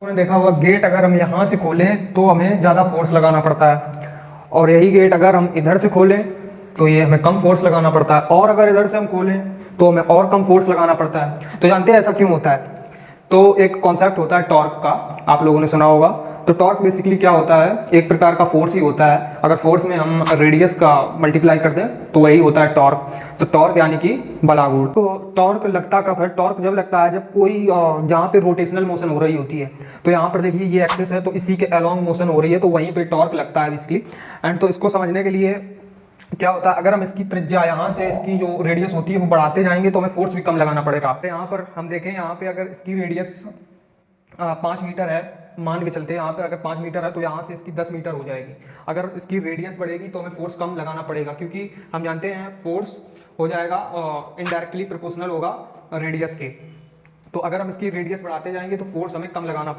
आपने देखा होगा गेट अगर हम यहाँ से खोलें तो हमें ज़्यादा फोर्स लगाना पड़ता है, और यही गेट अगर हम इधर से खोलें तो ये हमें कम फोर्स लगाना पड़ता है, और अगर इधर से हम खोलें तो हमें और कम फोर्स लगाना पड़ता है। तो जानते हैं ऐसा क्यों होता है? तो एक कॉन्सेप्ट होता है टॉर्क का, आप लोगों ने सुना होगा। तो टॉर्क बेसिकली क्या होता है, एक प्रकार का फोर्स ही होता है। अगर फोर्स में हम रेडियस का मल्टीप्लाई कर दें तो वही होता है टॉर्क। तो टॉर्क यानी कि बलागुण। तो टॉर्क लगता कब है? टॉर्क जब लगता है जब कोई जहाँ पे रोटेशनल मोशन हो रही होती है। तो यहाँ पर देखिए ये एक्सिस है, तो इसी के अलोंग मोशन हो रही है, तो वहीं पे टॉर्क लगता है बेसिकली। एंड तो इसको समझने के लिए क्या होता है, अगर हम इसकी त्रिज्या यहाँ से इसकी जो रेडियस होती है वो बढ़ाते जाएंगे तो हमें फोर्स भी कम लगाना पड़ेगा। तो यहाँ पर हम देखें, यहाँ पे अगर इसकी रेडियस 5 मीटर है, मान के चलते हैं यहाँ पे अगर 5 मीटर है तो यहाँ से इसकी 10 मीटर हो जाएगी। अगर इसकी रेडियस बढ़ेगी तो हमें फोर्स कम लगाना पड़ेगा, क्योंकि हम जानते हैं फोर्स हो जाएगा इनडायरेक्टली प्रोपोर्शनल होगा रेडियस के। तो अगर हम इसकी रेडियस बढ़ाते जाएंगे तो फोर्स हमें कम लगाना पड़ेगा।